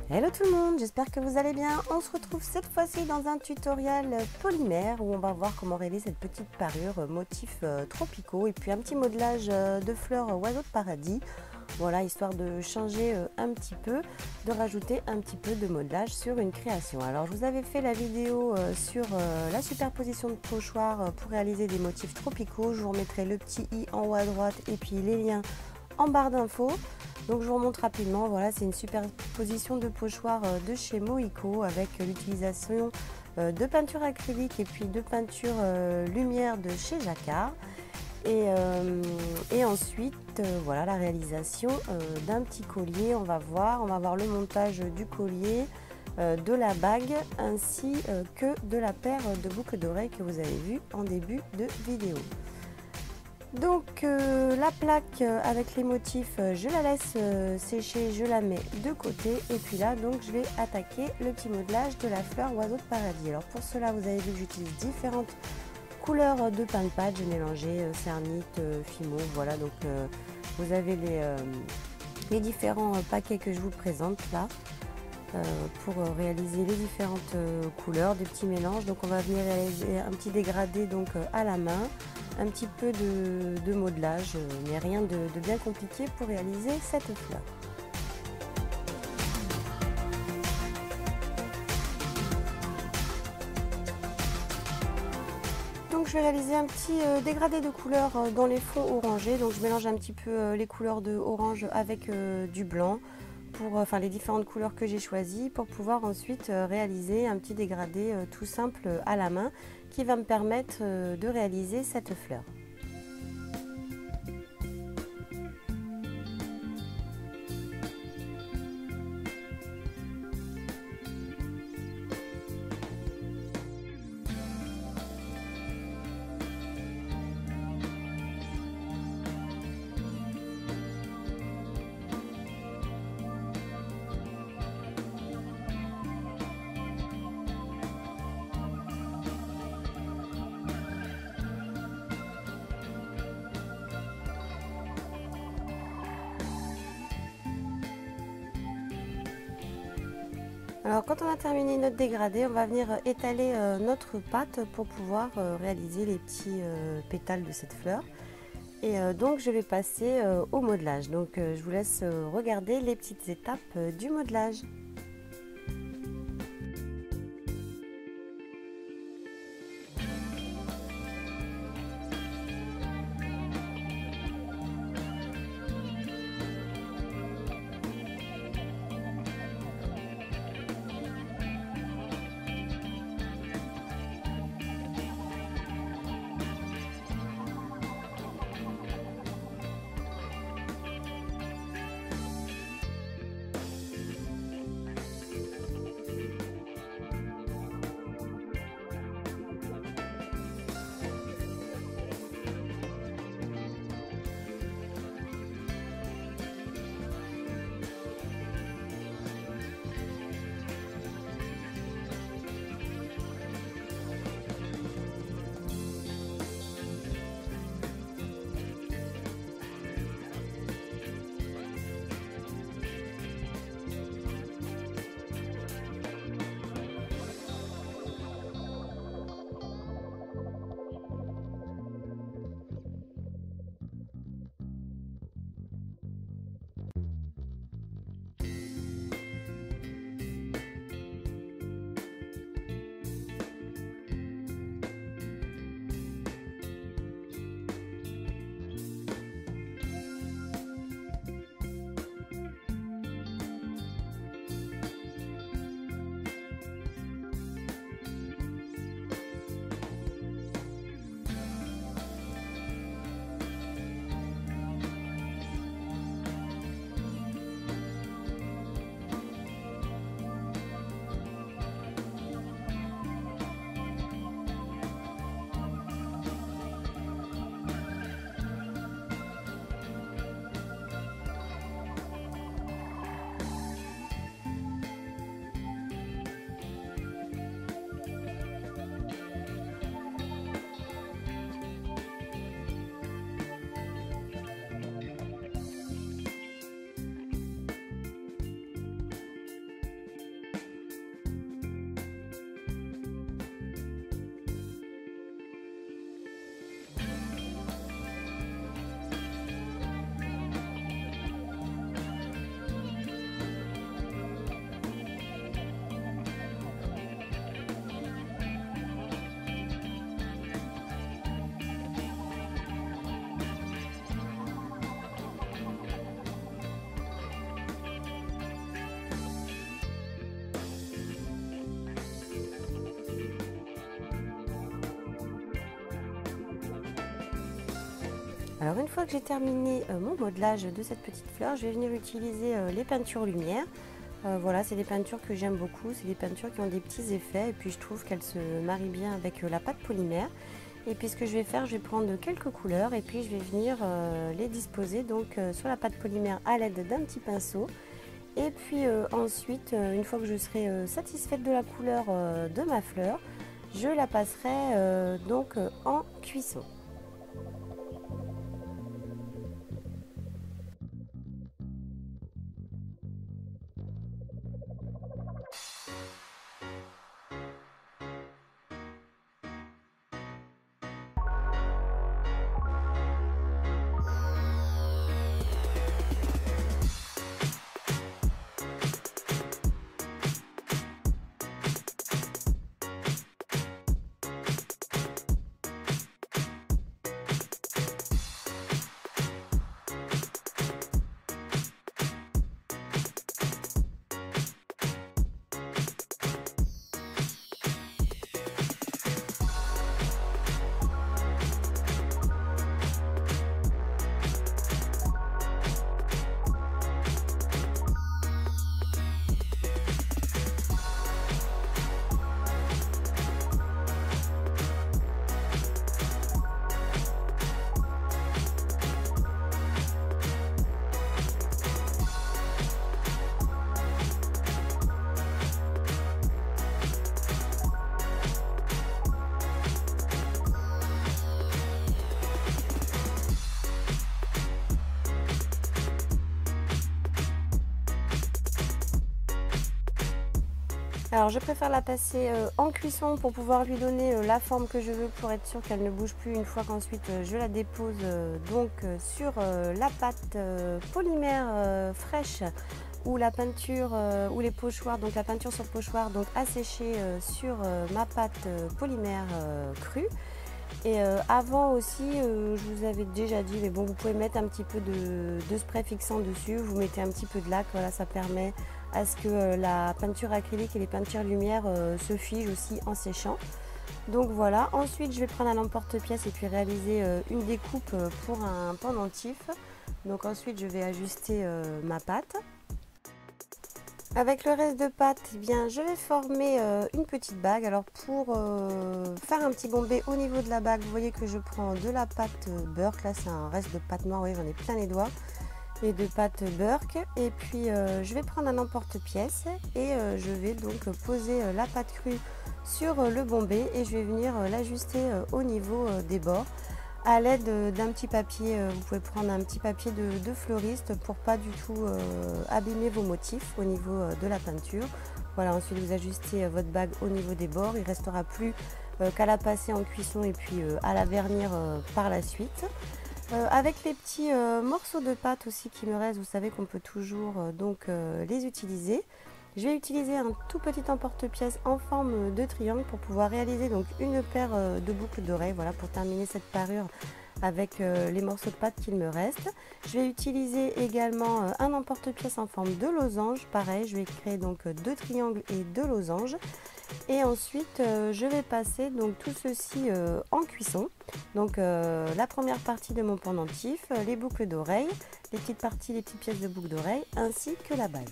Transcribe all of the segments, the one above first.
Hello tout le monde, j'espère que vous allez bien. On se retrouve cette fois-ci dans un tutoriel polymère où on va voir comment réaliser cette petite parure motifs tropicaux et puis un petit modelage de fleurs oiseaux de paradis. Voilà, histoire de changer un petit peu, de rajouter un petit peu de modelage sur une création. Alors je vous avais fait la vidéo sur la superposition de pochoirs pour réaliser des motifs tropicaux. Je vous remettrai le petit i en haut à droite et puis les liens en barre d'infos. Donc je vous remontre rapidement, voilà, c'est une superposition de pochoirs de chez Mohico avec l'utilisation de peinture acrylique et puis de peinture lumière de chez Jacquard. Et ensuite, voilà la réalisation d'un petit collier. On va voir le montage du collier, de la bague ainsi que de la paire de boucles d'oreilles que vous avez vu en début de vidéo. Donc la plaque avec les motifs, je la laisse sécher, je la mets de côté et puis là donc je vais attaquer le petit modelage de la fleur oiseau de paradis. Alors pour cela vous avez vu que j'utilise différentes couleurs de pain de pâte, j'ai mélangé cernite, fimo, voilà donc vous avez les différents paquets que je vous présente là pour réaliser les différentes couleurs, des petits mélanges. Donc on va venir réaliser un petit dégradé donc à la main. Un petit peu de modelage, mais rien de bien compliqué pour réaliser cette fleur. Donc je vais réaliser un petit dégradé de couleurs dans les fonds orangés. Donc je mélange un petit peu les couleurs de orange avec du blanc, pour les différentes couleurs que j'ai choisies, pour pouvoir ensuite réaliser un petit dégradé tout simple à la main qui va me permettre de réaliser cette fleur. Alors quand on a terminé notre dégradé, on va venir étaler notre pâte pour pouvoir réaliser les petits pétales de cette fleur. Et donc je vais passer au modelage. Donc je vous laisse regarder les petites étapes du modelage. Alors une fois que j'ai terminé mon modelage de cette petite fleur, je vais venir utiliser les peintures lumière. Voilà, c'est des peintures que j'aime beaucoup, c'est des peintures qui ont des petits effets et puis je trouve qu'elles se marient bien avec la pâte polymère. Et puis ce que je vais faire, je vais prendre quelques couleurs et puis je vais venir les disposer donc sur la pâte polymère à l'aide d'un petit pinceau. Et puis ensuite, une fois que je serai satisfaite de la couleur de ma fleur, je la passerai donc en cuisson. Alors je préfère la passer en cuisson pour pouvoir lui donner la forme que je veux pour être sûre qu'elle ne bouge plus une fois qu'ensuite je la dépose donc sur la pâte polymère fraîche ou la peinture ou les pochoirs, donc la peinture sur pochoir donc à sécher sur ma pâte polymère crue. Et avant aussi, je vous avais déjà dit, mais bon, vous pouvez mettre un petit peu de spray fixant dessus, vous mettez un petit peu de lac, voilà, ça permet à ce que la peinture acrylique et les peintures lumière se figent aussi en séchant. Donc voilà, ensuite je vais prendre un emporte-pièce et puis réaliser une découpe pour un pendentif. Donc ensuite je vais ajuster ma pâte. Avec le reste de pâte, eh bien, je vais former une petite bague. Alors pour faire un petit bombé au niveau de la bague, vous voyez que je prends de la pâte Burke. Là c'est un reste de pâte noire, oui, j'en ai plein les doigts. Et de pâte Burke. Et puis je vais prendre un emporte-pièce et je vais donc poser la pâte crue sur le bombé et je vais venir l'ajuster au niveau des bords. À l'aide d'un petit papier, vous pouvez prendre un petit papier de fleuriste pour pas du tout abîmer vos motifs au niveau de la peinture. Voilà, ensuite vous ajustez votre bague au niveau des bords, il ne restera plus qu'à la passer en cuisson et puis à la vernir par la suite. Avec les petits morceaux de pâte aussi qui me restent, vous savez qu'on peut toujours donc les utiliser. Je vais utiliser un tout petit emporte-pièce en forme de triangle pour pouvoir réaliser donc une paire de boucles d'oreilles, voilà, pour terminer cette parure avec les morceaux de pâte qu'il me reste. Je vais utiliser également un emporte-pièce en forme de losange, pareil, je vais créer donc deux triangles et deux losanges. Et ensuite je vais passer donc tout ceci en cuisson. Donc la première partie de mon pendentif, les boucles d'oreilles, les petites parties, les petites pièces de boucles d'oreilles ainsi que la bague.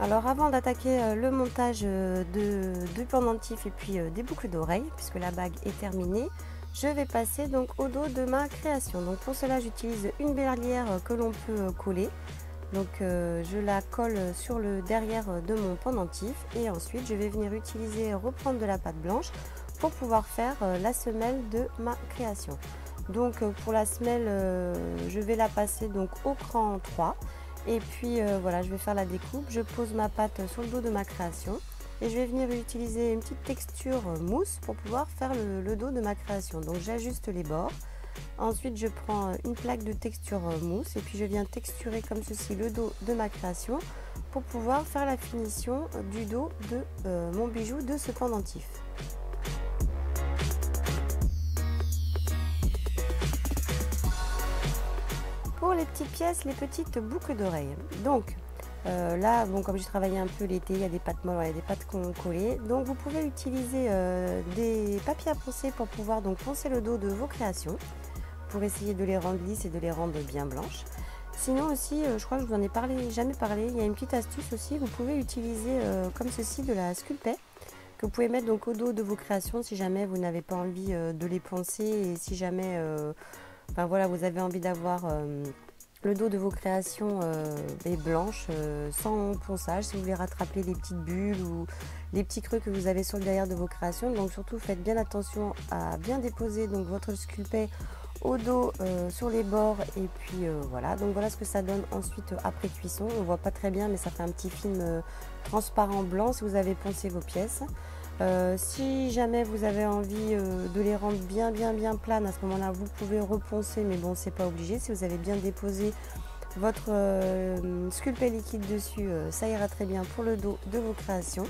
Alors avant d'attaquer le montage du pendentif et puis des boucles d'oreilles, puisque la bague est terminée, je vais passer donc au dos de ma création. Donc pour cela j'utilise une berlière que l'on peut coller. Donc je la colle sur le derrière de mon pendentif et ensuite je vais venir reprendre de la pâte blanche pour pouvoir faire la semelle de ma création. Donc pour la semelle, je vais la passer donc au cran 3. Et puis voilà, je vais faire la découpe, je pose ma pâte sur le dos de ma création et je vais venir utiliser une petite texture mousse pour pouvoir faire le dos de ma création. Donc j'ajuste les bords, ensuite je prends une plaque de texture mousse et puis je viens texturer comme ceci le dos de ma création pour pouvoir faire la finition du dos de mon bijou de ce pendentif. Pour les petites pièces, les petites boucles d'oreilles. Donc, Là, bon, comme j'ai travaillé un peu l'été, il y a des pâtes molles, il y a des pâtes collées. Donc vous pouvez utiliser des papiers à poncer pour pouvoir donc poncer le dos de vos créations, pour essayer de les rendre lisses et de les rendre bien blanches. Sinon aussi, je crois que je vous en ai jamais parlé, il y a une petite astuce aussi, vous pouvez utiliser comme ceci de la Sculpey, que vous pouvez mettre donc au dos de vos créations si jamais vous n'avez pas envie de les poncer et si jamais enfin, voilà, vous avez envie d'avoir le dos de vos créations est blanche, sans ponçage, si vous voulez rattraper les petites bulles ou les petits creux que vous avez sur le derrière de vos créations. Donc surtout faites bien attention à bien déposer donc votre Sculpey au dos, sur les bords, et puis voilà. Donc voilà ce que ça donne ensuite après cuisson. On voit pas très bien mais ça fait un petit film transparent blanc si vous avez poncé vos pièces. Si jamais vous avez envie de les rendre bien planes, à ce moment là vous pouvez reponcer, mais bon c'est pas obligé. Si vous avez bien déposé votre Sculpey liquide dessus, ça ira très bien pour le dos de vos créations.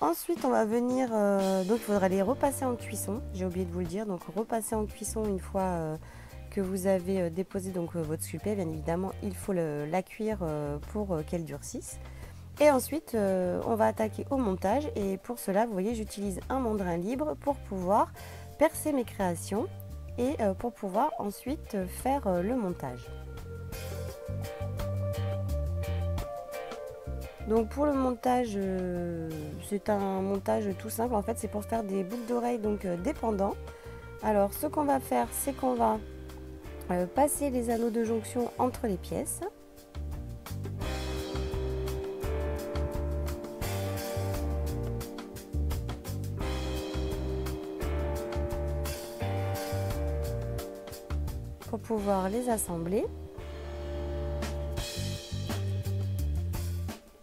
Ensuite on va venir, donc il faudra les repasser en cuisson, j'ai oublié de vous le dire, donc repasser en cuisson une fois que vous avez déposé donc votre Sculpey. Bien évidemment il faut la cuire pour qu'elle durcisse. Et ensuite, on va attaquer au montage, et pour cela, vous voyez, j'utilise un mandrin libre pour pouvoir percer mes créations et pour pouvoir ensuite faire le montage. Donc pour le montage, c'est un montage tout simple, en fait c'est pour faire des boucles d'oreilles donc dépendants. Alors ce qu'on va faire, c'est qu'on va passer les anneaux de jonction entre les pièces. Pour pouvoir les assembler.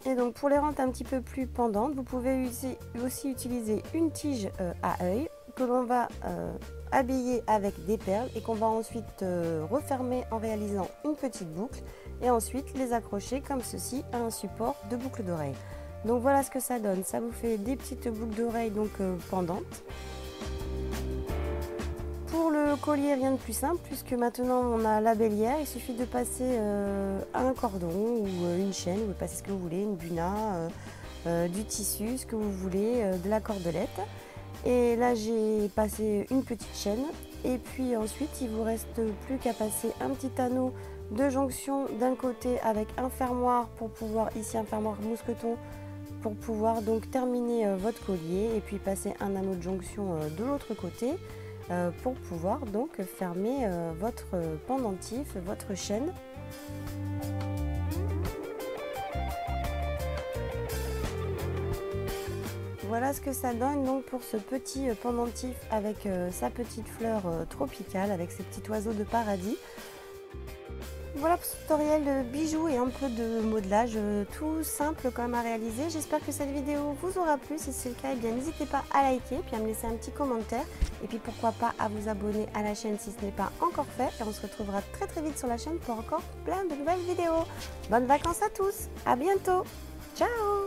Et donc pour les rendre un petit peu plus pendantes, vous pouvez aussi utiliser une tige à œil que l'on va habiller avec des perles et qu'on va ensuite refermer en réalisant une petite boucle, et ensuite les accrocher comme ceci à un support de boucle d'oreille. Donc voilà ce que ça donne, ça vous fait des petites boucles d'oreilles donc pendantes. Pour le collier, rien de plus simple, puisque maintenant on a la bélière, il suffit de passer un cordon ou une chaîne, vous passez ce que vous voulez, une buna, du tissu, ce que vous voulez, de la cordelette. Et là j'ai passé une petite chaîne, et puis ensuite il vous reste plus qu'à passer un petit anneau de jonction d'un côté avec un fermoir pour pouvoir, ici un fermoir mousqueton, pour pouvoir donc terminer votre collier, et puis passer un anneau de jonction de l'autre côté. Pour pouvoir donc fermer votre pendentif, votre chaîne. Voilà ce que ça donne donc pour ce petit pendentif avec sa petite fleur tropicale, avec ses petits oiseaux de paradis. Voilà pour ce tutoriel de bijoux et un peu de modelage tout simple quand même à réaliser. J'espère que cette vidéo vous aura plu. Si c'est le cas, eh bien n'hésitez pas à liker, puis à me laisser un petit commentaire, et puis pourquoi pas à vous abonner à la chaîne si ce n'est pas encore fait. Et on se retrouvera très vite sur la chaîne pour encore plein de nouvelles vidéos. Bonnes vacances à tous, à bientôt, ciao.